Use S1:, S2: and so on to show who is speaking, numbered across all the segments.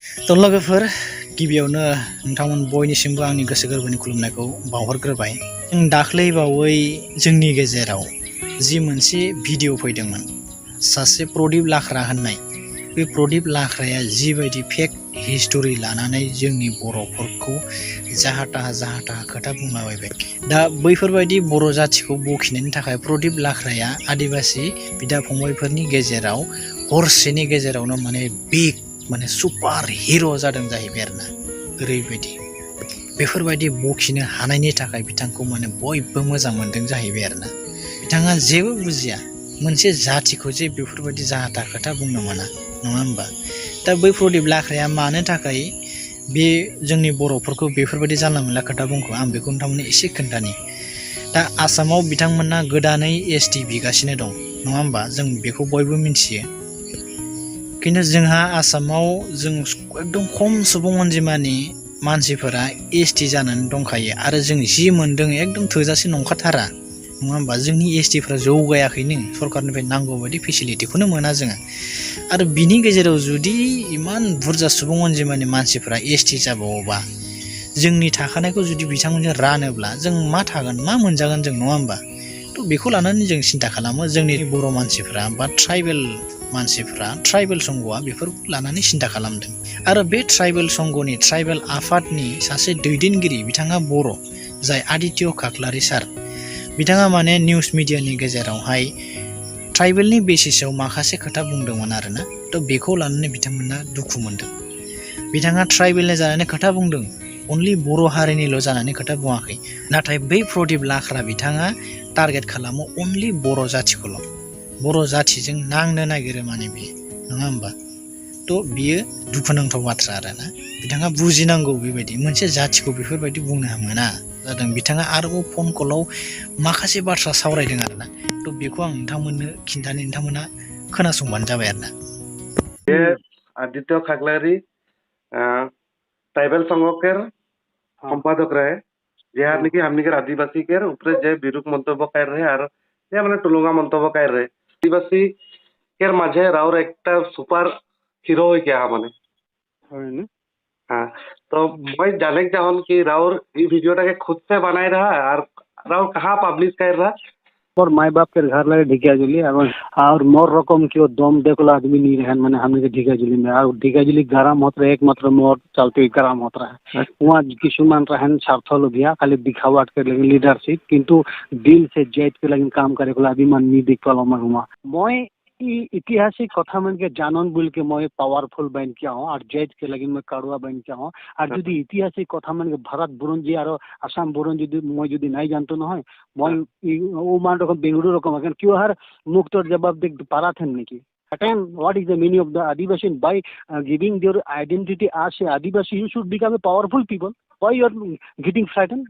S1: तो लोगोफोर गिबियावनो नोंथांमोन बयनिसिमबो आंनि गोसो गोरबोनि खुलुमनायखौ बावहरग्रोबाय। जों दाख्लै बावै जोंनि गेजेराव जि मोनसे भिडिअ फैदोंमोन सासे प्रदीप लाख्रा होननाय, बे प्रदीप लाख्राया जिबायदि फेक हिस्टरि लानानै जोंनि बर'फोरखौ जाहा थाहा खोथा बुंलाबायबाय। दा बैफोरबायदि बर' जाथिखौ बखिनायनि थाखाय प्रदीप लाख्राया आदिबासि बिदा फंबायफोरनि गेजेराव हरसेनि गेजेरावनो बिग सुपार हिर' जादों जाहैबाय आरोना। ओरैबायदि बेफोरबायदि बखिनो हानायनि थाखाय बिथांखौ बयबो मोजां मोनदों जाहैबाय आरोना। बिथाङा जेबो बुजिया मोनसे जाथिखौ जे बेफोरबायदि जाहा थाहा खोथा बुंनो मोना, नङा होमबा? दा बै प्रदीप लाख्राया मानो थाखाय बे जोंनि बर'फोरखौ बेफोरबायदि जानला मोनला खोथा बुंखो आं बेखौ नोंथांमोननो एसे खोन्थानि। दा आसामाव बिथांमोना गोदानै ST बिगासिनो दं, नङा होमबा? जों बेखौ बयबो मिथियो। खिन्थु जोंहा आसामाव जों एकदम खम सुबुं अनजिमानि मानसिफोरा ST जानानै दंखायो आरो जों जि मोनदों एकदम थोजासे नंखाथारा, नङा होमबा? जोंनि STफ्रा जौगायाखैनो, सरकारनिफ्राय नांगौ बायदि फेसिलिटिखौनो मोना जोङो। आरो बिनि गेजेराव जुदि इमान बुरजा सुबुं अनजिमानि मानसिफोरा ST जाबावोबा, जोंनि थाखानायखौ जुदि बिथांमोनजों रानोब्ला जों मा थागोन, मा मोनजागोन जों, नङा होमबा? थ' बेखौ लानानै जों सिन्था खालामो जोंनि बर' मानसिफ्रा बा ट्राइबेल मानसिफ्रा, ट्राइबेल संघआ बेफोरखौ लानानै सिन्था खालामदों। आरो बे ट्राइबेल संघनि, ट्राइबेल आफादनि सासे दैदेनगिरि बिथाङा बर', जाय आदित्य खाख्लारि सार, बिथाङा निउस मिडियानि गेजेरावहाय ट्राइबेलनि बेसिसाव माखासे खोथा बुंदोंमोन आरोना। थ' बेखौ लानानै बिथांमोना दुखु मोनदों। बिथाङा ट्राइबेलनि जानानै खोथा बुंदों, अनलि बर' हारिनिल' जानानै खोथा बुङाखै। नाथाय बै प्रदीप लाख्रा बिथाङा टारगेट खालामो अनलि बर' जाथिखौल', बर' जाथिजों नांनो नागिरो बियो, नङा होमबा? थ' बियो दुखुनांथाव बाथ्रा आरोना। बिथाङा बुजिनांगौ बेबायदि मोनसे जाथिखौ बेफोरबायदि बुंनो मोना जादों। बिथाङा आरोबाव फन कलाव माखासे बाथ्रा सावरायदों आरोना। थ' बेखौ आं नोंथांमोननो खिन्थानो, नोंथांमोना खोनासंबानो जाबाय आरोना।
S2: ये आदित्य खाख्लारी ट्राइबल संघ के सम्पादक रहे, जहाँ निकी हमनी के आदिवासी के ऊपर जे विरूप मंतव्य कर रहे और ये टुलुंगा मंतव्य कर रहे आदिवासी के माझे राउर एक सुपर हिरो हो क्या हाँ। तो मैं जाने चाहूँ कि राउर ये वीडियो के खुद से बनाए रहा और राउर कहाँ पब्लिश कर रहा
S3: और माई बाप के घर लगे ढिकियाजुली और मोर रकम की दम देखला आदमी नहीं रहे मैंने हमने ढिकियाजुली में और ढिकियाजुली गरम होता रहे एकमात्र मोर चलते गरम होता रहे वहाँ किसुमान रहन स्वार्थ लोभिया खाली दिखावट के लगे लीडरशिप किंतु दिल से जेट के लगे काम करे को अभिमान नहीं देख पालो मैं ऐतिहासिक कथा मन के जानन बोल के मैं पावरफुल बन किया हूँ और जेज के लगे मैं कड़ुआ बन किया हूँ और जो ऐतिहासिक कथा मन के भारत बुरंजी और आसाम बुरंजी मैं जो नहीं जानते न मैं वो मान रकम बेंगलुरु रकम क्यों हर मुक्त जवाब देख पारा थे नहीं Again, what is the meaning of the Adivasi? By giving their identity as a Adivasi, you should become a powerful people. Why you are getting frightened?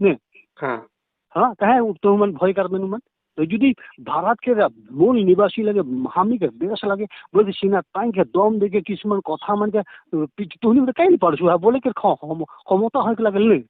S3: हाँ कहे तो मन भय कर देनु मन तो यदि भारत के मूल निवासी लगे हामी के देश लगे बोले सीना ताई के दम देके किसमन कथा मन के तुहनी कहीं पढ़सु बोले के क्षमता है लगे नहीं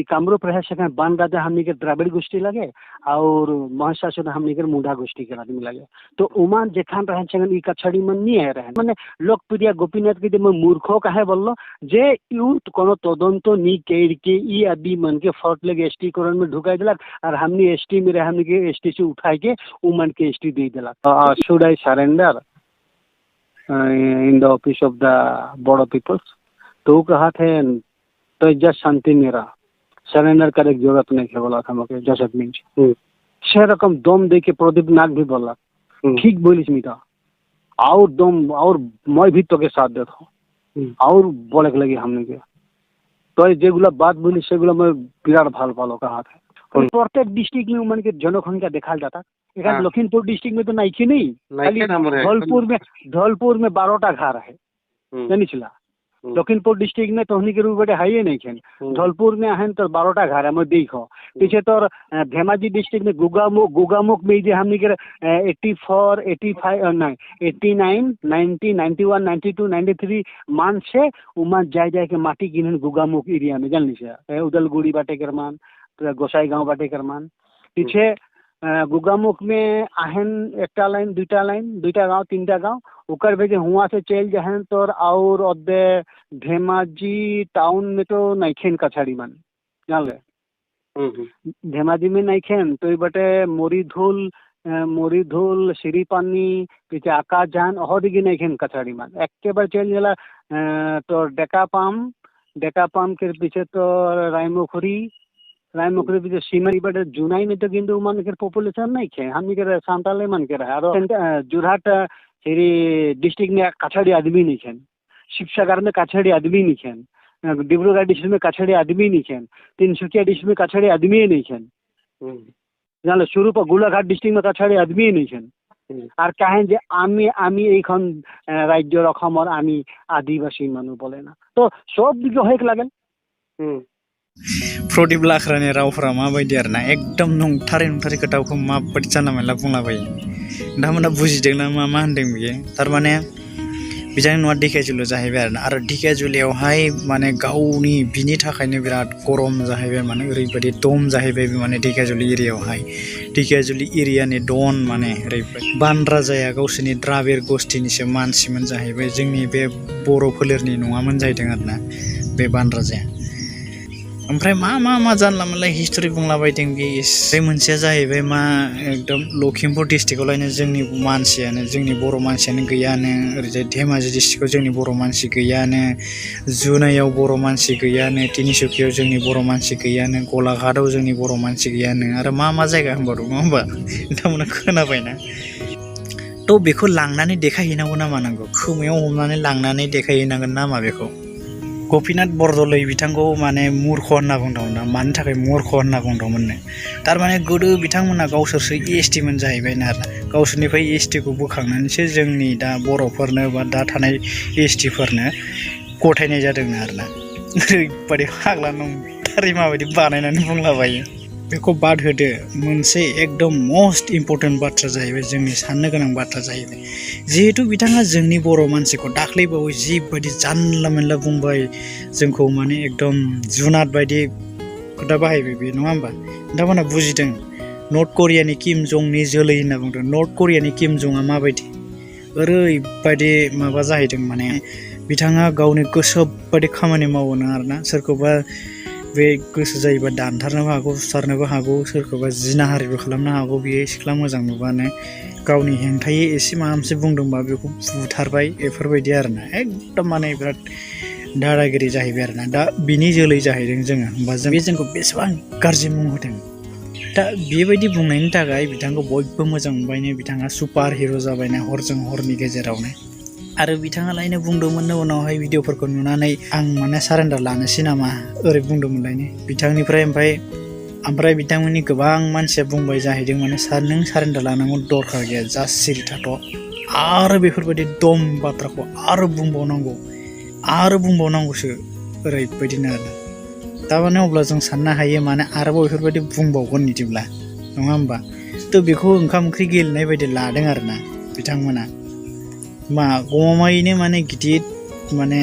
S3: कामरूप रहे सके बान राजा हमनी के द्राविड़ गोष्ठी लगे और महाशासन हमनी के मुंडा गोष्ठी के आदमी लगे तो उमान जेखान रहे सके कछड़ी मन नहीं है रहे माने लोकप्रिय गोपीनाथ के मैं मूर्खों कहे बोलो जे यूथ कोनो तदंत नी केड़ के ई आदि मन के फर्ट लगे ST करण में ढुकाई दिलक और हमनी ST में रहे हमनी के ST से उठाई के उमन के ST दे दिलक should I surrender in the office of द बोडो पीपल्स तो कहा थे तो जस्ट शांति मेरा सरेंडर करे की जरूरत नहीं है बोला था मुझे जस्ट मीन्स से रकम दम दे के प्रदीप नाग भी बोला ठीक बोलिस मीठा और दम और मैं भी तो के साथ देता हूँ और बोले लगे हमने के तो जेगुला बात बोली सेगुला मैं बिराट भाल पालो कहा था प्रत्येक डिस्ट्रिक्ट में उमन के जनसंख्या देखा जाता एक लखीमपुर डिस्ट्रिक्ट में तो नहीं धौलपुर में 12टा घर है जानी चला लखीमपुर डिस्ट्रिक्ट में तो हनी के रूप बेटे हाई नहीं खेन धौलपुर में आहन तो 12टा घर है मैं देखो पीछे तो धेमाजी डिस्ट्रिक्ट में गुगामुख में जे हमनी के 84 85 नहीं 89 90 91 92 93 मान से उमा जाए के माटी गिनन गुगामुख एरिया में जान लीजिए उदलगुड़ी बाटे करमान गोसाई गांव बाटे करमान पीछे गुगामुख में आहन एकटा लाइन दुईटा गांव तीनटा गांव उकर भेजे हुआ से चल जाहन तो और अदे धेमाजी टाउन में तो नइखेन कछाड़ी मन जान ले धेमाजी में नइखेन तो बटे मोरी धूल श्रीपानी पीछे आकाश जान हदिगे नइखेन कछाड़ी मन एक बार चल जाला तो डेका पाम के पीछे तो रायमुखरी पीछे सीमरी बटे जुनाई में तो किंतु मन के पॉपुलेशन नहीं खे हम के सांताले मन के रहा और जोरहाट हेरी डिस्ट्रिक्ट में कछाड़ी आदमी नहीं खेन शिवसागर में कछाड़ी आदमी नहीं खेन डिब्रूगढ़ डिस्ट्रिक्ट में कछाड़ी आदमी नहीं खेन तिनसुकिया डिस्ट्रिक्ट में कछाड़ी आदमी नहीं खेन जान शुरू पर गोलाघाट डिस्ट्रिक्ट में कछाड़ी आदमी नहीं खेन और कहें जे आमी एखन राज्य अखमर आमी आदिवासी मानु बोले ना तो सब दिखे हेक लागल
S1: प्रदीप लाख्रानि रावफोरा माबायदि आरोना एकदम नंथारै खोथाखौ माबायदि जानला मोनला बुंलाबायो नोंथांमोना बुजिदोंना मा होनदों बियो थारमाने बिथांनि न'आ ढेकियाजुलियाव जाहैबाय आरो ढेकियाजुलियावहाय माने गावनि बिनि थाखायनो बिराद गरम जाहैबाय माने ओरैबायदि दम जाहैबाय माने ढेकियाजुलि एरियायावहाय ढेकियाजुलि एरियानि डन माने ओरैबायदि बानरा जाया गावसोरनि द्राबिड़ गोष्ठीनिसो मानसिमोन जाहैबाय जोंनि बे बर' फोलेरनि नङामोन जाहैदों आरोना बे बानरा जाया ओमफ्राय मा जानला मोनला हिस्टरि बुंलाबायदों बे मोनसेया जाहैबाय मा एकदम लखिमपुर डिस्ट्रिक्टआवलायनो जोंनि मानसियानो जोंनि बर' मानसियानो गैयानो ओरैजाय धेमाजि डिस्ट्रिक्टआव जोंनि बर' मानसि गैयानो जुनायाव बर' मानसि गैयानो तिनिसुकियाव जोंनि बर' मानसि गैयानो गलाघाटआव जोंनि बर' मानसि गैयानो आरो मा जायगा होनबावदों नङा होमबा नोंथांमोना खोनाबायना थ' बेखौ लांनानै देखायहैनांगौ ना मानांगौ खोमायाव हमनानै लांनानै देखायहैनांगोन ना मा बेखौ गपिनाथ बरदलै बिथांखौ माने मूर्ख होनना बुंदोंमोन ना मानि थाखाय मूर्ख होनना बुंदोंमोननो थारमाने गोदो बिथांमोना गावसोरसो एसटि मोन जाहैबायना आरोना गावसोरनिफ्राय एसटिखौ बोखांनानैसो जोंनि दा बर'फोरनो बा दा थानाय एसटिफोरनो गथायनाय जादोंनो आरोना ओरैबायदि फाग्ला नंथारै माबायदि बानायनानै बुंलाबायो बेखौ बाद होदो मोनसे एकदम मस्ट इम्पर्टेन्ट बाथ्रा जाहैबाय जोंनि साननो गोनां बाथ्रा जाहैबाय जिहेतु बिथाङा जोंनि बर' मानसिखौ दाख्लैबावै जिबायदि जानला मोनला बुंबाय जोंखौ माने एकदम जुनाद बायदि खोथा बाहायबाय बे नङा होमबा नोंथांमोना बुजिदों नर्थ करियानि किम जंनि जोलै होनना बुंदों नर्थ करियानि किम जंआ माबायदि ओरैबायदि माबा जाहैदों माने बिथाङा गावनि गोसो बायदि खामानि मावोनो आरोना सोरखौबा बे गोसो जायोबा दानथारनोबो हागौ सुथारनोबो हागौ सोरखौबा जिनाहारिबो खालामनो हागौ बियो सिख्ला मोजां नुबानो गावनि हेंथायै एसे माबा मोनसे बुंदोंबा बेखौ बुथारबाय बेफोरबायदि आरोना एकदम माने बिराद दादागिरि जाहैबाय आरोना दा बिनि जोलै जाहैदों जोङो होमबा बे जोंखौ बेसेबां गाज्रि मुं होदों दा बेबायदि बुंनायनि थाखाय बिथांखौ बयबो मोजां मोनबायनो बिथाङा सुपार हिर' जाबायना हरजों हरनि गेजेरावनो आरो बिथाङालायनो बुंदोंमोननो उनावहाय भिडिअफोरखौ नुनानै आं माने सारेन्डार लानोसै नामा ओरै बुंदोंमोनलायनो बिथांनिफ्राय ओमफ्राय बिथांमोननि गोबां मानसिया बुंबाय जाहैदों माने नों सारेन्डार लानांगौ दरखार गैया जास्ट सिरि थाथ' आरो बेफोरबायदि दम बाथ्राखौ आरो बुंबावनांगौसो ओरैबायदिनो आरो थारमाने अब्ला जों साननो हायो माने आरोबाव बेफोरबायदि बुंबावगोन बिदिब्ला नङा होमबा थ' बेखौ ओंखाम ओंख्रि गेलेनाय बायदि लादों आरोना बिथांमोना मा गमामायैनो माने गिदिर माने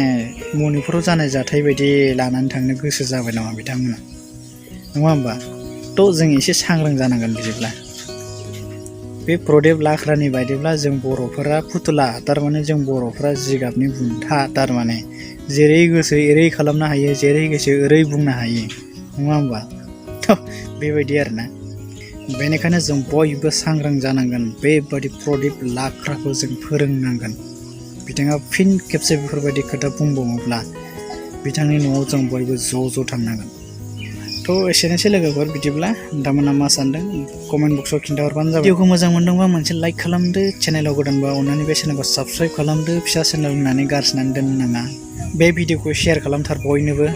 S1: मणिपुराव जानाय जाथाय बायदि लानानै थांनो गोसो जाबाय नामा बिथांमोना नङा होमबा थ' जों एसे सांग्रां जानांगोन बिदिब्ला बे प्रदीप लाख्रानि बायदिब्ला जों बर'फोरा फुथुला थारमाने जों बर'फोरा जिगाबनि बुन्था थारमाने जेरै गोसो एरै खालामनो हायो जेरै गोसो ओरै बुंनो हायो नङा होमबा थ' बेबायदि आरोना बेनिखायनो जों बयबो सांग्रां जानांगोन बेबायदि प्रदीप लाख्राखौ जों फोरोंनांगोन बिथाङा फिन खेबसे बेफोरबायदि खोथा बुंबावोब्ला बिथांनि न'आव जों बयबो ज' थांनांगोन थ' एसेनोसै लोगोफोर बिदिब्ला नोंथांमोना मा सानदों कमेन्ट बक्सआव खिन्थाहरबानो जाबाय भिडिअखौ मोजां मोनदोंबा मोनसे लाइक खालामदो चेनेलाव गोदानबा अननानै बे चेनेलखौ साबस्क्राइब खालामदो फिसा चेनेल होननानै गारसिनानै दोननो नाङा बे भिडिअखौ शेयार खालामथार बयनोबो